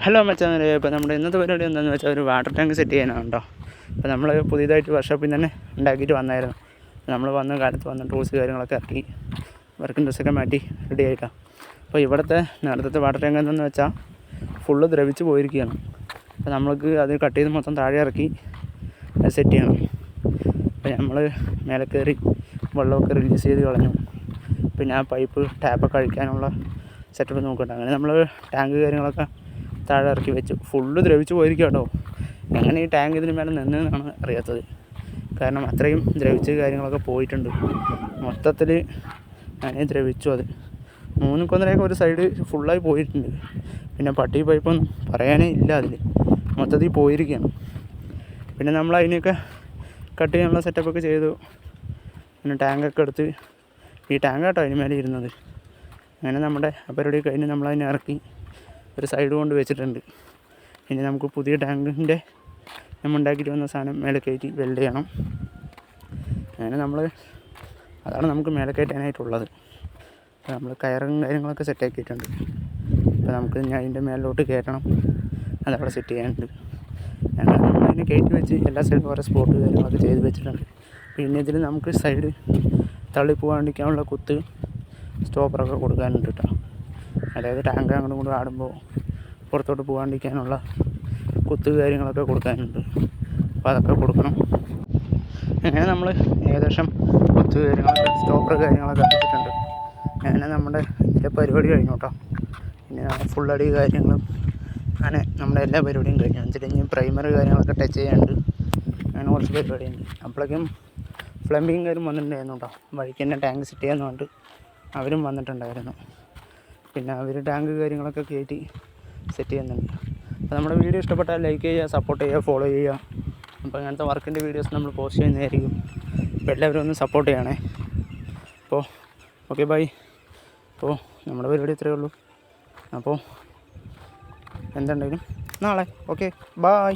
Hello മച്ചാനെ, ഇപ്പോൾ നമ്മുടെ ഇന്നത്തെ പരിപാടി എന്താണെന്ന് വെച്ചാൽ ഒരു വാട്ടർ ടാങ്ക് സെറ്റ് ചെയ്യാനാണ് കേട്ടോ. അപ്പോൾ നമ്മൾ പുതിയതായിട്ട് വർക്ക്ഷോപ്പിൽ തന്നെ ഉണ്ടാക്കിയിട്ട് വന്നായിരുന്നു. നമ്മൾ വന്ന കാലത്ത് വന്ന ടൂൾസ് കാര്യങ്ങളൊക്കെ ഇറക്കി വർക്കിംഗ് ഡ്രസ്സൊക്കെ മാറ്റി റെഡി ആയിട്ടാണ്. അപ്പോൾ ഇവിടുത്തെ നേരത്തെ വാട്ടർ ടാങ്ക് എന്തെന്ന് വെച്ചാൽ ഫുള്ള് ദ്രവിച്ച് പോയിരിക്കുകയാണ്. അപ്പോൾ നമ്മൾക്ക് അത് കട്ട് ചെയ്ത് മൊത്തം താഴെ ഇറക്കി സെറ്റ് ചെയ്യണം. അപ്പോൾ നമ്മൾ മേലെ കയറി വെള്ളമൊക്കെ റിലീസ് ചെയ്ത് കളഞ്ഞു. പിന്നെ ആ പൈപ്പ് ടാപ്പൊക്കെ അഴിക്കാനുള്ള സെറ്റപ്പ് നോക്കട്ടെ. അങ്ങനെ നമ്മൾ ടാങ്ക് കാര്യങ്ങളൊക്കെ താഴെ ഇറക്കി വെച്ചു. ഫുള്ള് ദ്രവിച്ച് പോയിരിക്കുക കേട്ടോ. എങ്ങനെ ഈ ടാങ്ക് ഇതിന് മേലെ നിന്നതെന്നാണ് അറിയാത്തത്. കാരണം അത്രയും ദ്രവിച്ച് കാര്യങ്ങളൊക്കെ പോയിട്ടുണ്ട്. മൊത്തത്തിൽ അങ്ങനെ ദ്രവിച്ചു. അത് 3 കൊന്നരയൊക്കെ ഒരു സൈഡ് ഫുള്ളായി പോയിട്ടുണ്ട്. പിന്നെ പട്ടി പൈപ്പൊന്നും പറയാനേ ഇല്ല, അതിൽ മൊത്തത്തിൽ പോയിരിക്കുകയാണ്. പിന്നെ നമ്മൾ അതിനെയൊക്കെ കട്ട് ചെയ്യാനുള്ള സെറ്റപ്പൊക്കെ ചെയ്തു. പിന്നെ ടാങ്കൊക്കെ എടുത്ത് ഈ ടാങ്ക് കേട്ടോ അതിന് മേലെ ഇരുന്നത്. അങ്ങനെ നമ്മുടെ പരിപാടി കഴിഞ്ഞ് നമ്മളതിനെ ഇറക്കി ഒരു സൈഡ് കൊണ്ട് വെച്ചിട്ടുണ്ട്. ഇനി നമുക്ക് പുതിയ ടാങ്കിൻ്റെ നമ്മൾ ഉണ്ടാക്കിയിട്ട് വന്ന സാധനം മേലെ കയറ്റി വെൽഡ് ചെയ്യണം. അങ്ങനെ അതാണ് നമുക്ക് മേലെ കയറ്റാനായിട്ടുള്ളത്. അപ്പോൾ നമ്മൾ കയറും കാര്യങ്ങളൊക്കെ സെറ്റാക്കിയിട്ടുണ്ട്. അപ്പോൾ നമുക്ക് ഇനി അതിൻ്റെ മേലിലോട്ട് കയറ്റണം. അതവിടെ സെറ്റ് ചെയ്യാനുണ്ട്. അങ്ങനെ നമ്മളതിനെ കയറ്റി വെച്ച് എല്ലാ സൈഡും ഓരോ സ്പോട്ട് കാര്യങ്ങളൊക്കെ ചെയ്ത് വെച്ചിട്ടുണ്ട്. പിന്നെ ഇതിൽ നമുക്ക് സൈഡ് തള്ളി പോകാണ്ടിരിക്കാനുള്ള കുത്ത് സ്റ്റോപ്പറൊക്കെ കൊടുക്കാനുണ്ട് കേട്ടോ. അതായത് ടാങ്ക് അങ്ങോട്ടും ഇങ്ങോട്ടും ആടുമ്പോൾ പുറത്തോട്ട് പോകാണ്ടിരിക്കാനുള്ള കുത്ത് കാര്യങ്ങളൊക്കെ കൊടുക്കാനുണ്ട്. അപ്പോൾ അതൊക്കെ കൊടുക്കണം. അങ്ങനെ നമ്മൾ ഏകദേശം കുത്ത് കാര്യങ്ങളൊക്കെ സ്റ്റോപ്പർ കാര്യങ്ങളൊക്കെ വെച്ചിട്ടുണ്ട്. അങ്ങനെ നമ്മുടെ ഇതിൻ്റെ പരിപാടി കഴിഞ്ഞു കേട്ടോ. പിന്നെ ഫുള്ളടി കാര്യങ്ങളും അങ്ങനെ നമ്മുടെ എല്ലാ പരിപാടിയും കഴിഞ്ഞു. എന്നിട്ട് ഇനി പ്രൈമറി കാര്യങ്ങളൊക്കെ ടച്ച് ചെയ്യാനുണ്ട്. അങ്ങനെ കുറച്ച് പരിപാടിയുണ്ട്. അപ്പോഴേക്കും പ്ലംബിങ് കാര്യം വന്നിട്ടുണ്ടായിരുന്നു കേട്ടോ. വഴിക്ക് തന്നെ ടാങ്ക് സെറ്റ് ചെയ്യാൻ വേണ്ടി അവരും വന്നിട്ടുണ്ടായിരുന്നു. പിന്നെ അവർ ടാങ്ക് കാര്യങ്ങളൊക്കെ കയറ്റി സെറ്റ് ചെയ്യുന്നുണ്ട്. അപ്പോൾ നമ്മുടെ വീഡിയോ ഇഷ്ടപ്പെട്ടാൽ ലൈക്ക് ചെയ്യുക, സപ്പോർട്ട് ചെയ്യുക, ഫോളോ ചെയ്യുക. അപ്പോൾ അങ്ങനത്തെ വർക്കിൻ്റെ വീഡിയോസ് നമ്മൾ പോസ്റ്റ് ചെയ്യുന്നതായിരിക്കും. അപ്പോൾ എല്ലാവരും ഒന്ന് സപ്പോർട്ട് ചെയ്യണേ. അപ്പോൾ ഓക്കെ ബൈ. അപ്പോൾ നമ്മുടെ പരിപാടി ഇത്രയേ ഉള്ളൂ. അപ്പോൾ എന്തുണ്ടെങ്കിലും നാളെ ഓക്കെ ബൈ.